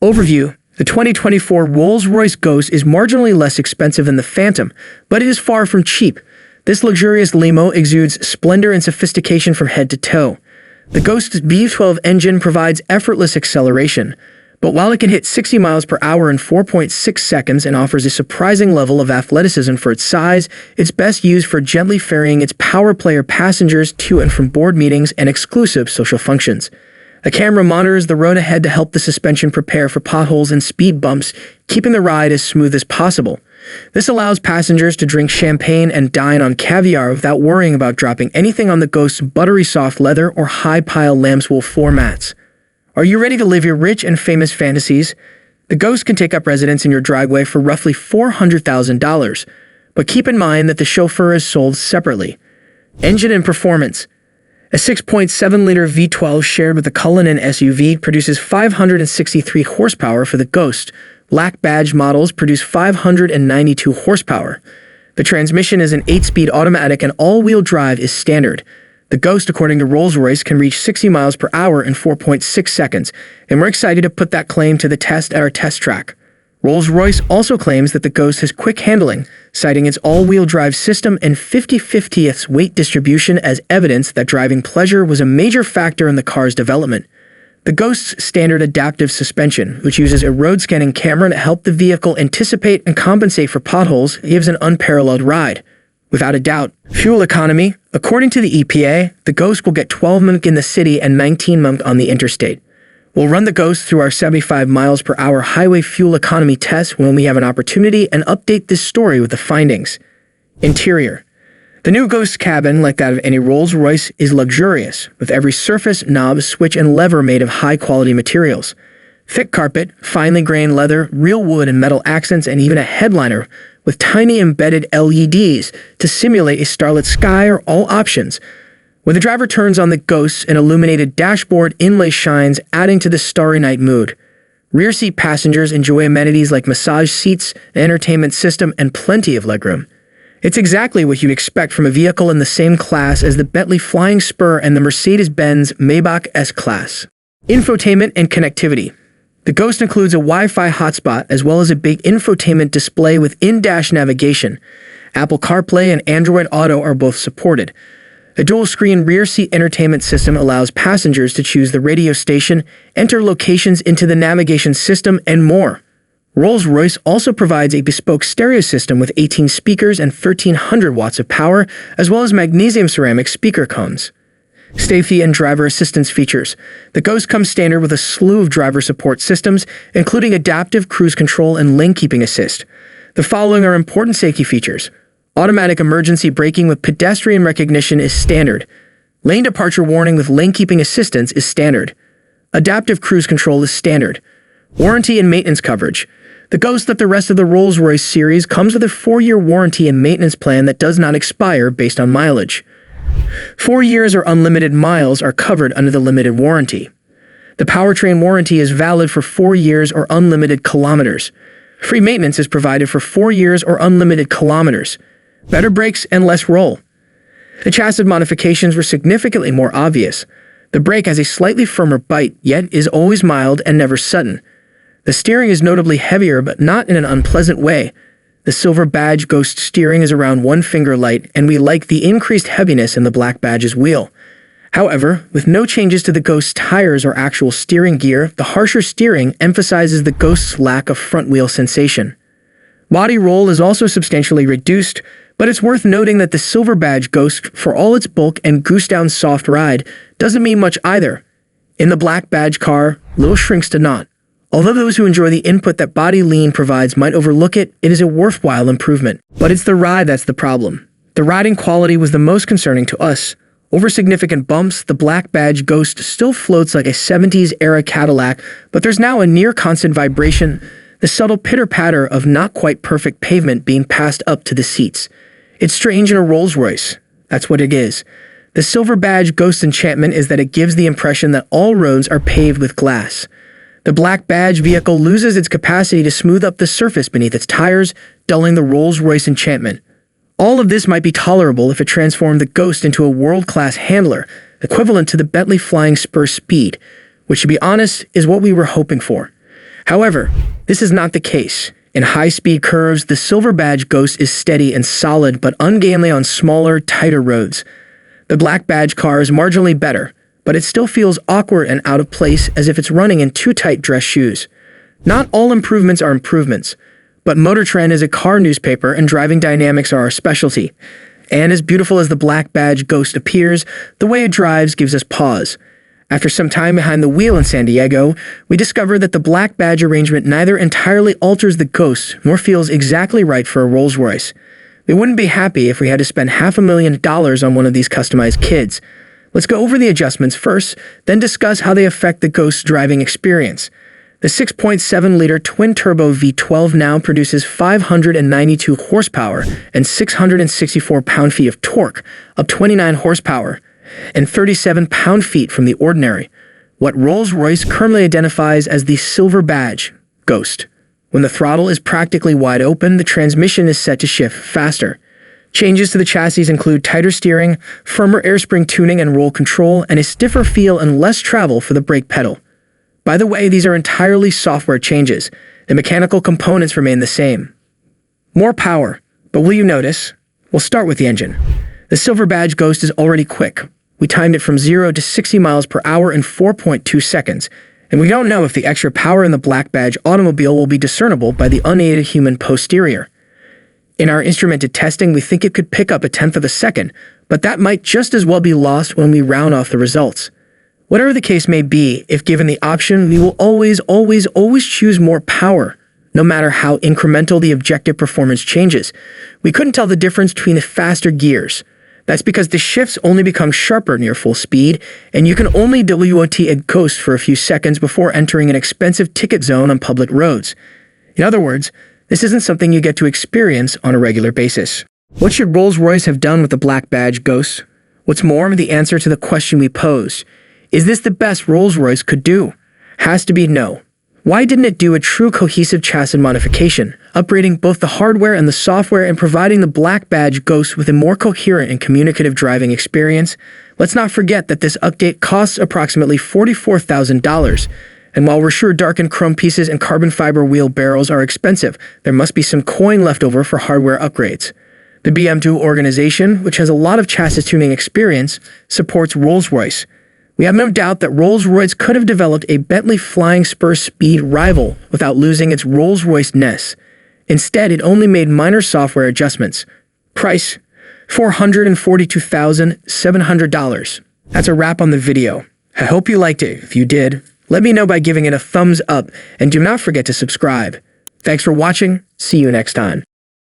Overview. The 2024 Rolls-Royce Ghost is marginally less expensive than the Phantom, but it is far from cheap. This luxurious limo exudes splendor and sophistication from head to toe. The Ghost's V12 engine provides effortless acceleration, but while it can hit 60 miles per hour in 4.6 seconds and offers a surprising level of athleticism for its size, it's best used for gently ferrying its power player passengers to and from board meetings and exclusive social functions. A camera monitors the road ahead to help the suspension prepare for potholes and speed bumps, keeping the ride as smooth as possible. This allows passengers to drink champagne and dine on caviar without worrying about dropping anything on the Ghost's buttery soft leather or high-pile lambswool floor mats. Are you ready to live your rich and famous fantasies? The Ghost can take up residence in your driveway for roughly $400,000, but keep in mind that the chauffeur is sold separately. Engine and performance. A 6.7-liter V12 shared with the Cullinan SUV produces 563 horsepower for the Ghost. Black badge models produce 592 horsepower. The transmission is an 8-speed automatic and all-wheel drive is standard. The Ghost, according to Rolls-Royce, can reach 60 miles per hour in 4.6 seconds, and we're excited to put that claim to the test at our test track. Rolls-Royce also claims that the Ghost has quick handling, citing its all-wheel drive system and 50/50ths weight distribution as evidence that driving pleasure was a major factor in the car's development. The Ghost's standard adaptive suspension, which uses a road-scanning camera to help the vehicle anticipate and compensate for potholes, gives an unparalleled ride. Without a doubt, fuel economy. According to the EPA, the Ghost will get 12 mph in the city and 19 mph on the interstate. We'll run the Ghost through our 75 miles per hour highway fuel economy test when we have an opportunity and update this story with the findings. Interior. The new Ghost cabin, like that of any Rolls-Royce, is luxurious, with every surface, knob, switch, and lever made of high-quality materials. Thick carpet, finely grained leather, real wood and metal accents, and even a headliner with tiny embedded LEDs to simulate a starlit sky are all options. When the driver turns on the Ghost, an illuminated dashboard inlay shines, adding to the starry night mood. Rear seat passengers enjoy amenities like massage seats, an entertainment system, and plenty of legroom. It's exactly what you'd expect from a vehicle in the same class as the Bentley Flying Spur and the Mercedes-Benz Maybach S-Class. Infotainment and connectivity. The Ghost includes a Wi-Fi hotspot as well as a big infotainment display with in-dash navigation. Apple CarPlay and Android Auto are both supported. A dual-screen rear-seat entertainment system allows passengers to choose the radio station, enter locations into the navigation system, and more. Rolls-Royce also provides a bespoke stereo system with 18 speakers and 1,300 watts of power, as well as magnesium ceramic speaker cones. Safety and driver assistance features. The Ghost comes standard with a slew of driver support systems, including adaptive cruise control and lane keeping assist. The following are important safety features. Automatic emergency braking with pedestrian recognition is standard. Lane departure warning with lane keeping assistance is standard. Adaptive cruise control is standard. Warranty and maintenance coverage. The Ghost, like the rest of the Rolls-Royce series, comes with a 4-year warranty and maintenance plan that does not expire based on mileage. 4 years or unlimited miles are covered under the limited warranty. The powertrain warranty is valid for 4 years or unlimited kilometers. Free maintenance is provided for 4 years or unlimited kilometers. Better brakes and less roll. The chassis modifications were significantly more obvious. The brake has a slightly firmer bite, yet is always mild and never sudden. The steering is notably heavier, but not in an unpleasant way. The silver badge Ghost steering is around 1 finger light, and we like the increased heaviness in the black badge's wheel. However, with no changes to the Ghost's tires or actual steering gear, the harsher steering emphasizes the Ghost's lack of front wheel sensation. Body roll is also substantially reduced, but it's worth noting that the silver badge Ghost, for all its bulk and goose-down soft ride, doesn't mean much either. In the black badge car, little shrinks to naught. Although those who enjoy the input that body lean provides might overlook it, it is a worthwhile improvement. But it's the ride that's the problem. The riding quality was the most concerning to us. Over significant bumps, the black badge Ghost still floats like a 70s-era Cadillac, but there's now a near-constant vibration, the subtle pitter-patter of not-quite-perfect pavement being passed up to the seats. It's strange in a Rolls-Royce. That's what it is. The silver badge Ghost enchantment is that it gives the impression that all roads are paved with glass. The black badge vehicle loses its capacity to smooth up the surface beneath its tires, dulling the Rolls-Royce enchantment. All of this might be tolerable if it transformed the Ghost into a world-class handler, equivalent to the Bentley Flying Spur speed, which, to be honest, is what we were hoping for. However, this is not the case. In high-speed curves, the Silver Badge Ghost is steady and solid but ungainly on smaller, tighter roads. The Black Badge car is marginally better, but it still feels awkward and out of place as if it's running in too tight dress shoes. Not all improvements are improvements, but Motor Trend is a car newspaper and driving dynamics are our specialty. And as beautiful as the Black Badge Ghost appears, the way it drives gives us pause. After some time behind the wheel in San Diego, we discovered that the Black Badge arrangement neither entirely alters the Ghost nor feels exactly right for a Rolls-Royce. We wouldn't be happy if we had to spend $500,000 on one of these customized kids. Let's go over the adjustments first, then discuss how they affect the Ghost's driving experience. The 6.7-liter twin-turbo V12 now produces 592 horsepower and 664 pound-feet of torque, up 29 horsepower, and 37 pound-feet from the ordinary, what Rolls-Royce currently identifies as the Silver Badge Ghost. When the throttle is practically wide open, the transmission is set to shift faster. Changes to the chassis include tighter steering, firmer airspring tuning and roll control, and a stiffer feel and less travel for the brake pedal. By the way, these are entirely software changes. The mechanical components remain the same. More power, but will you notice? We'll start with the engine. The Silver Badge Ghost is already quick. We timed it from 0 to 60 miles per hour in 4.2 seconds, and we don't know if the extra power in the Black Badge automobile will be discernible by the unaided human posterior. In our instrumented testing, we think it could pick up a tenth of a second, but that might just as well be lost when we round off the results. Whatever the case may be, if given the option, we will always choose more power, no matter how incremental the objective performance changes. We couldn't tell the difference between the faster gears. That's because the shifts only become sharper near full speed, and you can only WOT a Ghost for a few seconds before entering an expensive ticket zone on public roads. In other words, this isn't something you get to experience on a regular basis. What should Rolls-Royce have done with the Black Badge Ghost? What's more, the answer to the question we posed. Is this the best Rolls-Royce could do? Has to be no. Why didn't it do a true cohesive chassis modification, upgrading both the hardware and the software and providing the Black Badge Ghost with a more coherent and communicative driving experience? Let's not forget that this update costs approximately $44,000. And while we're sure darkened chrome pieces and carbon fiber wheel barrels are expensive, there must be some coin left over for hardware upgrades. The BMW organization, which has a lot of chassis tuning experience, supports Rolls-Royce. We have no doubt that Rolls-Royce could have developed a Bentley Flying Spur speed rival without losing its Rolls-Royce-ness. Instead, it only made minor software adjustments. Price: $442,700. That's a wrap on the video. I hope you liked it. If you did, let me know by giving it a thumbs up, and do not forget to subscribe. Thanks for watching. See you next time.